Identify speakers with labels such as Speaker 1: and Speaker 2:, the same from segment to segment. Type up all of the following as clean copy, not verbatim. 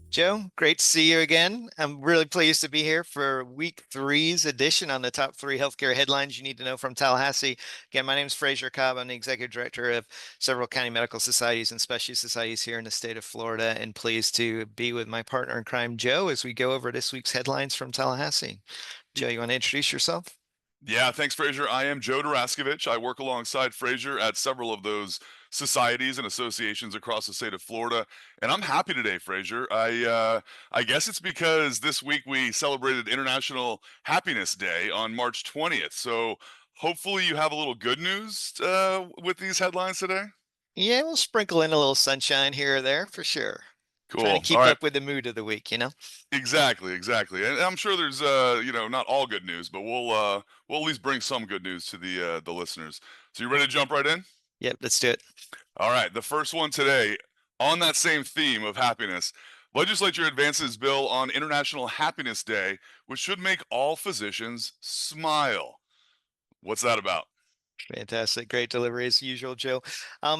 Speaker 1: Joe, great to see you again. I'm really pleased to be here for week three's edition on the top three healthcare headlines you need to know from Tallahassee. Again, my name is Fraser Cobbe. I'm the executive director of several county medical societies and specialty societies here in the state of Florida, and pleased to be with my partner in crime, Joe, as we go over this week's headlines from Tallahassee. Joe, you want to introduce yourself?
Speaker 2: Yeah, thanks, Fraser. I am Joe Daraskevich. I work alongside Fraser at several of those societies and associations across the state of Florida, and I'm happy today, Fraser. I guess it's because this week we celebrated International Happiness Day on March 20th. So hopefully you have a little good news with these headlines today.
Speaker 1: Yeah, we'll sprinkle in a little sunshine here or there for sure. Trying to
Speaker 2: Cool. All
Speaker 1: keep
Speaker 2: right.
Speaker 1: up with the mood of the week.
Speaker 2: Exactly. And I'm sure there's not all good news, but we'll at least bring some good news to the listeners. So you ready to jump right in?
Speaker 1: Yep, let's do it.
Speaker 2: All right, the first one today, on that same theme of happiness, legislature advances bill on International Happiness Day, which should make all physicians smile. What's that about?
Speaker 1: Fantastic. Great delivery as usual, Joe.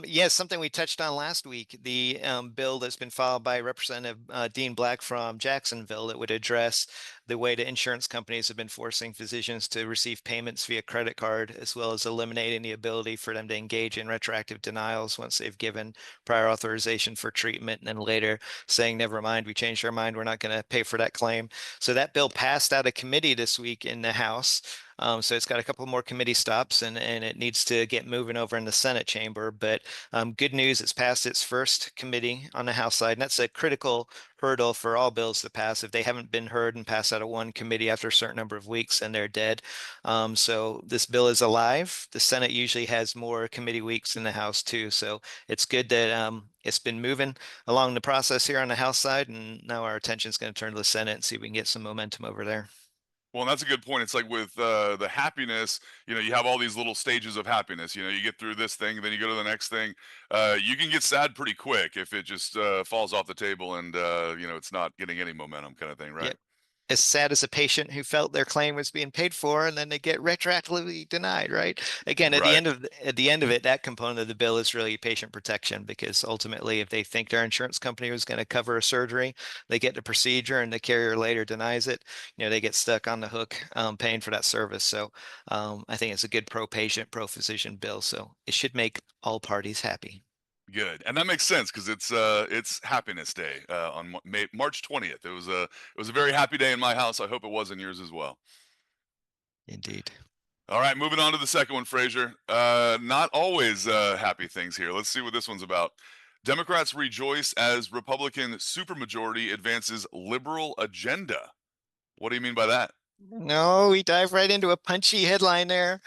Speaker 1: Yes, something we touched on last week, the bill that's been filed by Representative Dean Black from Jacksonville that would address the way that insurance companies have been forcing physicians to receive payments via credit card, as well as eliminating the ability for them to engage in retroactive denials once they've given prior authorization for treatment and then later saying, never mind, we changed our mind, we're not going to pay for that claim. So that bill passed out of committee this week in the House. So it's got a couple more committee stops and it needs to get moving over in the Senate chamber. But good news, it's passed its first committee on the House side. And that's a critical hurdle for all bills to pass. If they haven't been heard and passed out of one committee after a certain number of weeks, then they're dead. So this bill is alive. The Senate usually has more committee weeks than the House too. So it's good that it's been moving along the process here on the House side. And now our attention is going to turn to the Senate and see if we can get some momentum over there.
Speaker 2: Well, and that's a good point. It's like with the happiness, you have all these little stages of happiness. You get through this thing, then you go to the next thing. You can get sad pretty quick if it just falls off the table and it's not getting any momentum, kind of thing, right?
Speaker 1: Yep. As sad as a patient who felt their claim was being paid for and then they get retroactively denied, right? Again,
Speaker 2: Right.
Speaker 1: at the end of it, that component of the bill is really patient protection because ultimately if they think their insurance company was going to cover a surgery, they get the procedure and the carrier later denies it, they get stuck on the hook paying for that service. So I think it's a good pro-patient, pro-physician bill. So it should make all parties happy.
Speaker 2: Good, and that makes sense because it's Happiness Day on March 20th. It was a very happy day in my house. I hope it was in yours as well.
Speaker 1: Indeed.
Speaker 2: All right, moving on to the second one, Fraser. Not always happy things here. Let's see what this one's about. Democrats rejoice as Republican supermajority advances liberal agenda. What do you mean by that?
Speaker 1: No, we dive right into a punchy headline there.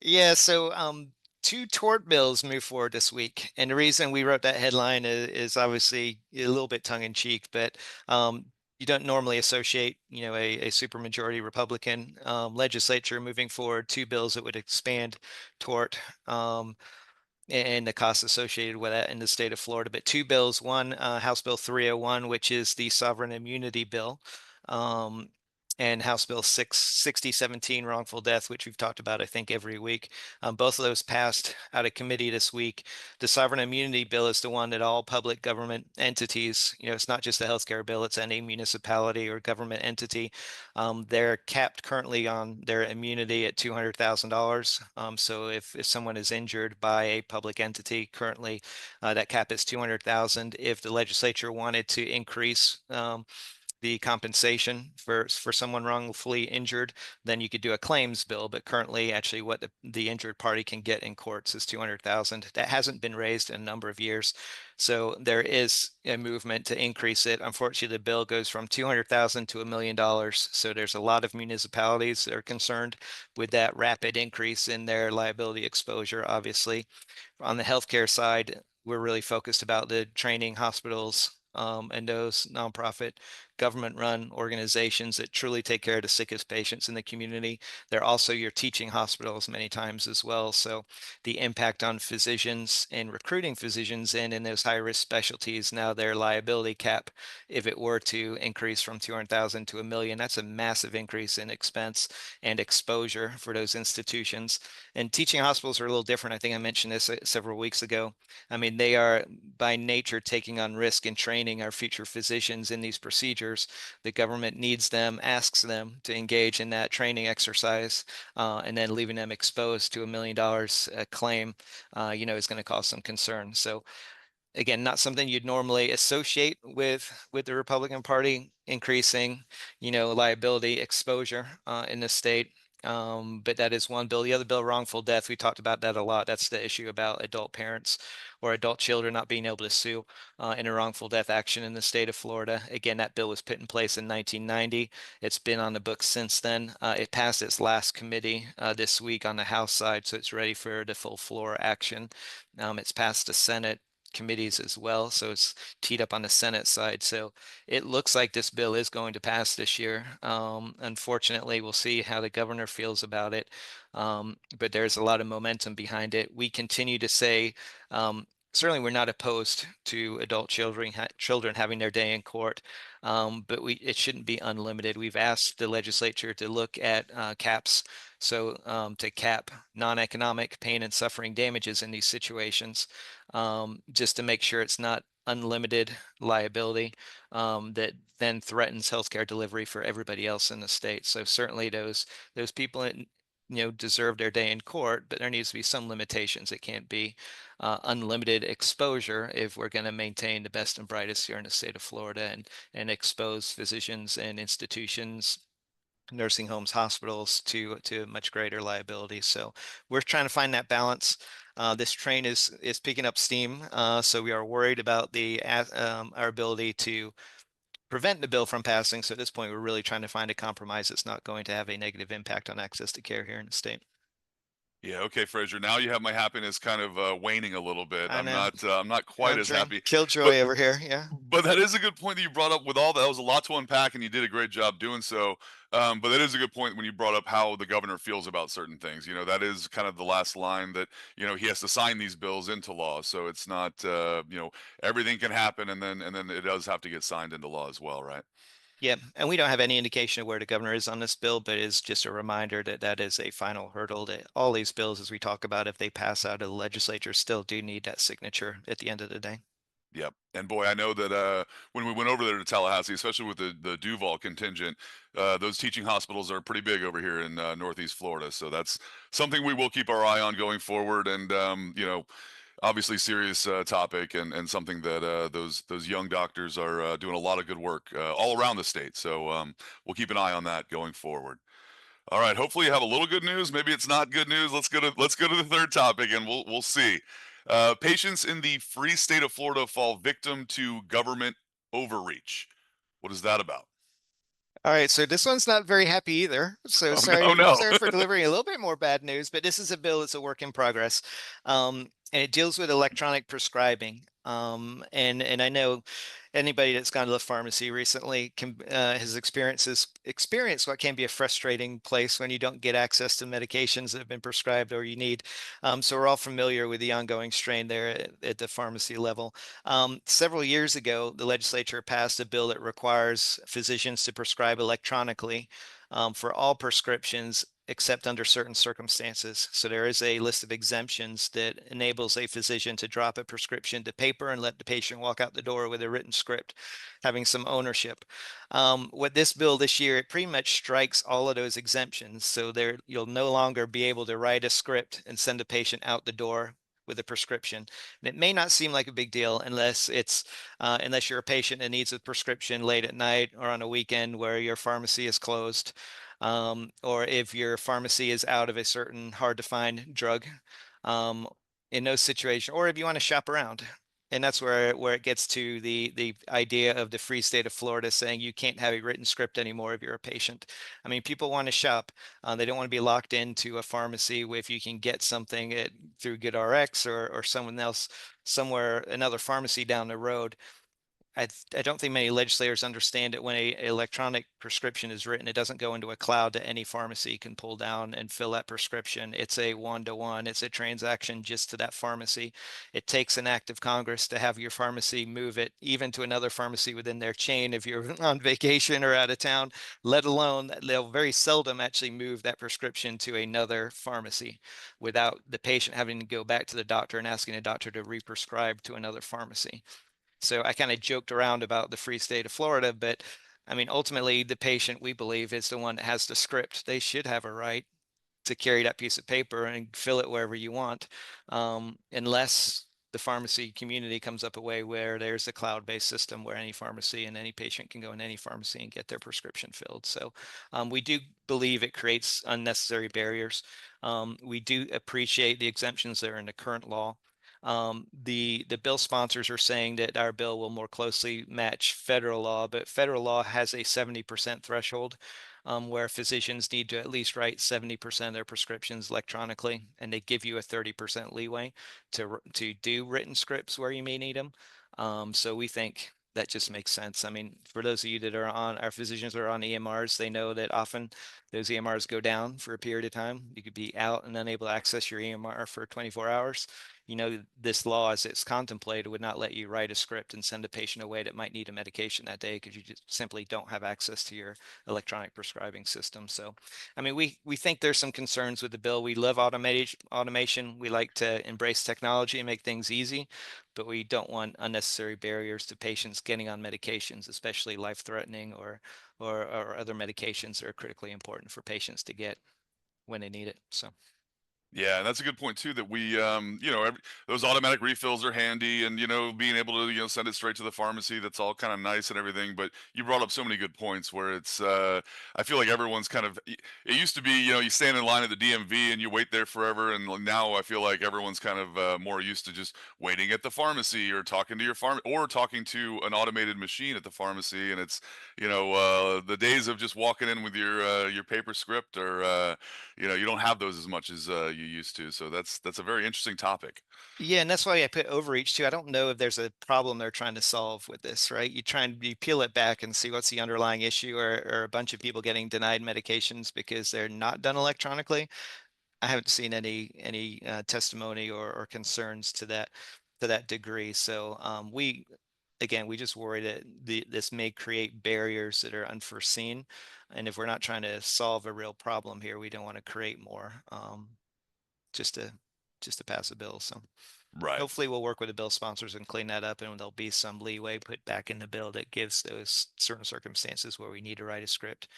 Speaker 1: Yeah, so two tort bills move forward this week. And the reason we wrote that headline is obviously a little bit tongue in cheek, but you don't normally associate, a supermajority Republican legislature moving forward two bills that would expand tort and the costs associated with that in the state of Florida. But two bills, one House Bill 301, which is the sovereign immunity bill. Um, and House Bill 6017, wrongful death, which we've talked about, I think, every week. Both of those passed out of committee this week. The sovereign immunity bill is the one that all public government entities, it's not just a healthcare bill, it's any municipality or government entity. They're capped currently on their immunity at $200,000. So if someone is injured by a public entity currently, that cap is 200,000. If the legislature wanted to increase the compensation for someone wrongfully injured, then you could do a claims bill. But currently, actually, what the injured party can get in courts is 200,000. That hasn't been raised in a number of years, so there is a movement to increase it. Unfortunately, the bill goes from 200,000 to $1 million. So there's a lot of municipalities that are concerned with that rapid increase in their liability exposure. Obviously, on the healthcare side, we're really focused about the training hospitals and those nonprofit government-run organizations that truly take care of the sickest patients in the community. They're also your teaching hospitals many times as well. So the impact on physicians and recruiting physicians in those high-risk specialties, now their liability cap, if it were to increase from 200,000 to 1 million, that's a massive increase in expense and exposure for those institutions. And teaching hospitals are a little different. I think I mentioned this several weeks ago. I mean, they are by nature taking on risk and training our future physicians in these procedures. The government needs them, asks them to engage in that training exercise, and then leaving them exposed to $1 million claim, is going to cause some concern. So again, not something you'd normally associate with the Republican Party increasing, liability exposure in the state. But that is one bill. The other bill, wrongful death, we talked about that a lot. That's the issue about adult parents or adult children not being able to sue in a wrongful death action in the state of Florida. Again, that bill was put in place in 1990. It's been on the books since then. It passed its last committee this week on the House side, so it's ready for the full floor action. It's passed the Senate committees as well, so it's teed up on the Senate side. So it looks like this bill is going to pass this year. Unfortunately, we'll see how the governor feels about it. But there's a lot of momentum behind it. We continue to say, certainly we're not opposed to adult children having their day in court, but it shouldn't be unlimited. We've asked the legislature to look at caps, so to cap non-economic pain and suffering damages in these situations, just to make sure it's not unlimited liability that then threatens healthcare delivery for everybody else in the state. So certainly those people deserve their day in court, but there needs to be some limitations. It can't be unlimited exposure if we're going to maintain the best and brightest here in the state of Florida and expose physicians and institutions, nursing homes, hospitals to much greater liability. So we're trying to find that balance. This train is picking up steam, so we are worried about our ability to prevent the bill from passing. So at this point, we're really trying to find a compromise that's not going to have a negative impact on access to care here in the state.
Speaker 2: Yeah, okay, Fraser. Now you have my happiness kind of waning a little bit.
Speaker 1: I know.
Speaker 2: I'm not quite as happy. But
Speaker 1: Killjoy over here. Yeah.
Speaker 2: but that is a good point that you brought up with all that. That was a lot to unpack, and you did a great job doing so. But that is a good point when you brought up how the governor feels about certain things. That is kind of the last line that, he has to sign these bills into law. So it's not, everything can happen, and then it does have to get signed into law as well, right?
Speaker 1: Yeah, and we don't have any indication of where the governor is on this bill, but it's just a reminder that that is a final hurdle that all these bills, as we talk about, if they pass out of the legislature, still do need that signature at the end of the day.
Speaker 2: Yep. And boy, I know that when we went over there to Tallahassee, especially with the Duval contingent, those teaching hospitals are pretty big over here in Northeast Florida. So that's something we will keep our eye on going forward. And obviously serious topic, and something that those young doctors are doing a lot of good work all around the state. So we'll keep an eye on that going forward. All right. Hopefully you have a little good news. Maybe it's not good news. Let's go to the third topic, and we'll see. Patients in the free state of Florida fall victim to government overreach. What is that about?
Speaker 1: All right, so this one's not very happy either. So
Speaker 2: Oh no, no.
Speaker 1: sorry for delivering a little bit more bad news, but this is a bill that's a work in progress, and it deals with electronic prescribing. And I know anybody that's gone to the pharmacy recently has experienced what can be a frustrating place when you don't get access to medications that have been prescribed or you need. So we're all familiar with the ongoing strain there at the pharmacy level. Several years ago, the legislature passed a bill that requires physicians to prescribe electronically for all prescriptions except under certain circumstances. So there is a list of exemptions that enables a physician to drop a prescription to paper and let the patient walk out the door with a written script, having some ownership. What this bill this year, it pretty much strikes all of those exemptions. So you'll no longer be able to write a script and send a patient out the door with a prescription. And it may not seem like a big deal unless you're a patient that needs a prescription late at night or on a weekend where your pharmacy is closed, or if your pharmacy is out of a certain hard to find drug, um, in those situations, or if you want to shop around. And that's where it gets to the idea of the free state of Florida saying you can't have a written script anymore if you're a patient. I mean, people want to shop. They don't want to be locked into a pharmacy if you can get something through GoodRx or someone else somewhere, another pharmacy down the road I don't think many legislators understand it. When a electronic prescription is written, it doesn't go into a cloud that any pharmacy can pull down and fill that prescription. It's a one-to-one. It's a transaction just to that pharmacy. It takes an act of Congress to have your pharmacy move it even to another pharmacy within their chain if you're on vacation or out of town, let alone they'll very seldom actually move that prescription to another pharmacy without the patient having to go back to the doctor and asking the doctor to re-prescribe to another pharmacy. So I kind of joked around about the free state of Florida, but I mean, ultimately, the patient, we believe, is the one that has the script. They should have a right to carry that piece of paper and fill it wherever you want, unless the pharmacy community comes up a way where there's a cloud-based system where any pharmacy and any patient can go in any pharmacy and get their prescription filled. So we do believe it creates unnecessary barriers. We do appreciate the exemptions that are in the current law. The bill sponsors are saying that our bill will more closely match federal law, but federal law has a 70% threshold where physicians need to at least write 70% of their prescriptions electronically, and they give you a 30% leeway to do written scripts where you may need them. So we think that just makes sense. I mean, for those of you that are on our physicians are on EMRs, they know that often those EMRs go down for a period of time. You could be out and unable to access your EMR for 24 hours. You know, this law, as it's contemplated, would not let you write a script and send a patient away that might need a medication that day because you just simply don't have access to your electronic prescribing system. So, I mean, we think there's some concerns with the bill. We love automation. We like to embrace technology and make things easy, but we don't want unnecessary barriers to patients getting on medications, especially life-threatening or other medications that are critically important for patients to get when they need it. So.
Speaker 2: Yeah, and that's a good point too. That we, those automatic refills are handy, and being able to send it straight to the pharmacy. That's all kind of nice and everything. But you brought up so many good points where it's, I feel like everyone's kind of. It used to be, you stand in line at the DMV and you wait there forever, and now I feel like everyone's kind of more used to just waiting at the pharmacy or talking to your or talking to an automated machine at the pharmacy, and it's, the days of just walking in with your paper script or you don't have those as much as you used to. So that's a very interesting topic.
Speaker 1: Yeah, and that's why I put overreach too. I don't know if there's a problem they're trying to solve with this, right? You peel it back and see what's the underlying issue, or a bunch of people getting denied medications because they're not done electronically. I haven't seen any testimony or concerns to that degree. So we again we just worry that this may create barriers that are unforeseen, and if we're not trying to solve a real problem here, we don't want to create more just to just to pass a bill. So.
Speaker 2: Right.
Speaker 1: Hopefully we'll work with the bill sponsors and clean that up, and there'll be some leeway put back in the bill that gives those certain circumstances where we need to write a script,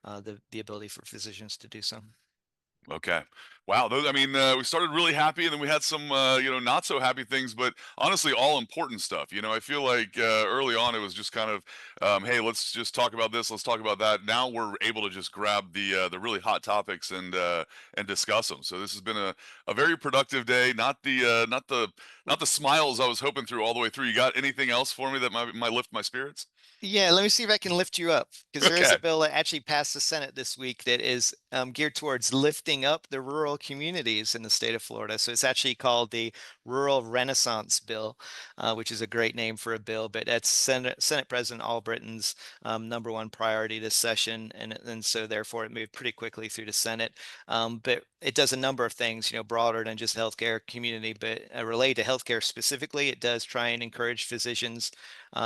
Speaker 1: the ability for physicians to do so.
Speaker 2: Okay. Wow. Those, I mean, we started really happy, and then we had some, not so happy things, but honestly, all important stuff. I feel like early on it was just kind of, hey, let's just talk about this, let's talk about that. Now we're able to just grab the really hot topics and discuss them. So this has been a very productive day. Not the smiles I was hoping through all the way through. You got anything else for me that might lift my spirits?
Speaker 1: Yeah, let me see if I can lift you up, because there is
Speaker 2: Okay.
Speaker 1: a bill that actually passed the Senate this week that is geared towards lifting up the rural communities in the state of Florida. So it's actually called the Rural Renaissance Bill, which is a great name for a bill, but that's Senate President Albritton's number one priority this session. And so therefore it moved pretty quickly through the Senate. But it does a number of things, broader than just healthcare community, but related to healthcare specifically. It does try and encourage physicians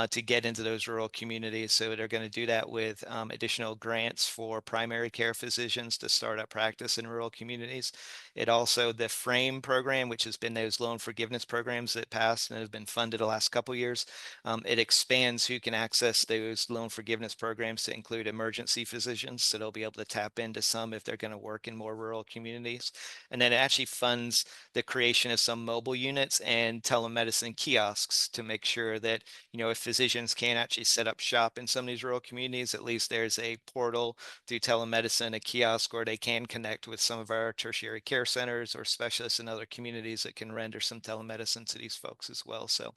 Speaker 1: to get into those rural communities. So they're going to do that with additional grants for primary care physicians to start up practice in rural communities. It also, the FRAME program, which has been those loan forgiveness programs that passed and have been funded the last couple of years, it expands who can access those loan forgiveness programs to include emergency physicians. So they'll be able to tap into some if they're going to work in more rural communities. And then it actually funds the creation of some mobile units and telemedicine kiosks to make sure that if physicians can't actually set up shop in some of these rural communities, at least there's a portal through telemedicine, a kiosk where they can connect with some of our tertiary care centers or specialists in other communities that can render some telemedicine to these folks as well. So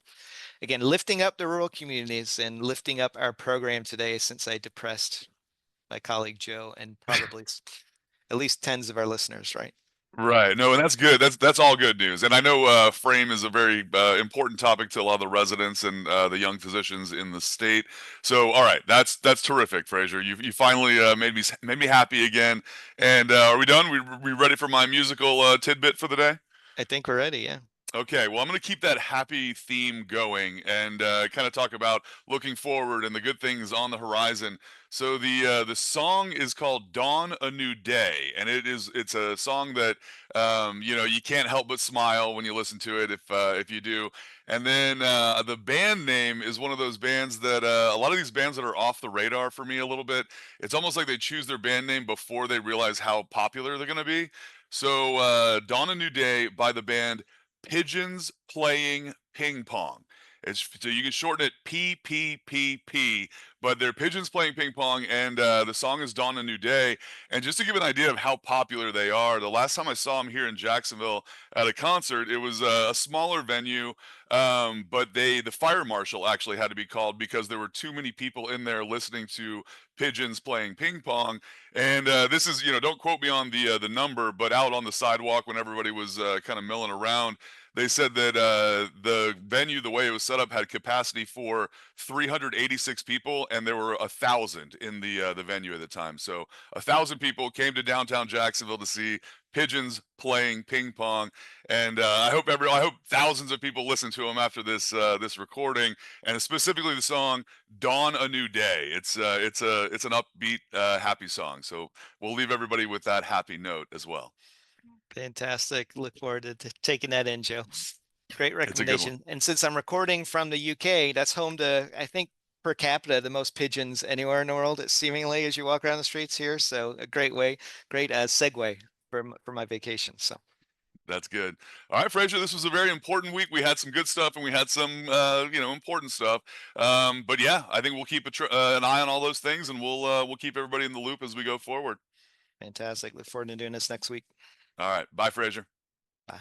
Speaker 1: again, lifting up the rural communities and lifting up our program today, since I depressed my colleague Joe and probably at least tens of our listeners, right?
Speaker 2: Right. No, and that's good. That's all good news. And I know frame is a very important topic to a lot of the residents and the young physicians in the state. So, all right, that's terrific, Fraser. You finally made me happy again. And are we done? We ready for my musical tidbit for the day?
Speaker 1: I think we're ready. Yeah.
Speaker 2: Okay, well, I'm going to keep that happy theme going and kind of talk about looking forward and the good things on the horizon. So the song is called "Dawn a New Day," and it's a song that you know, you can't help but smile when you listen to it if you do. And then the band name is one of those bands that a lot of these bands that are off the radar for me a little bit. It's almost like they choose their band name before they realize how popular they're going to be. So "Dawn a New Day" by the band Pigeons Playing Ping Pong. It's so you can shorten it PPPP, but they're pigeons playing ping pong, and the song is "Dawn a New Day." And just to give an idea of how popular they are, the last time I saw them here in Jacksonville at a concert, it was a smaller venue, but the fire marshal actually had to be called because there were too many people in there listening to pigeons playing ping pong. And this is, you know, don't quote me on the number, but out on the sidewalk when everybody was kind of milling around, they said that the venue, the way it was set up, had capacity for 386 people, and there were 1,000 in the venue at the time. So 1,000 people came to downtown Jacksonville to see pigeons playing ping pong, and I hope thousands of people listen to them after this recording, and specifically the song "Dawn a New Day." It's an upbeat, happy song. So we'll leave everybody with that happy note as well.
Speaker 1: Fantastic. Look forward to taking that in, Joe. Great
Speaker 2: It's a good one.
Speaker 1: recommendation. And since I'm recording from the UK, that's home to, I think, per capita, the most pigeons anywhere in the world, seemingly, as you walk around the streets here. So a great segue for my vacation. So
Speaker 2: That's good. All right, Fraser, this was a very important week. We had some good stuff and we had some, you know, important stuff. But yeah, I think we'll keep an eye on all those things, and we'll keep everybody in the loop as we go forward.
Speaker 1: fantastic. Look forward to doing this next week.
Speaker 2: All right, bye, Fraser.
Speaker 1: Bye.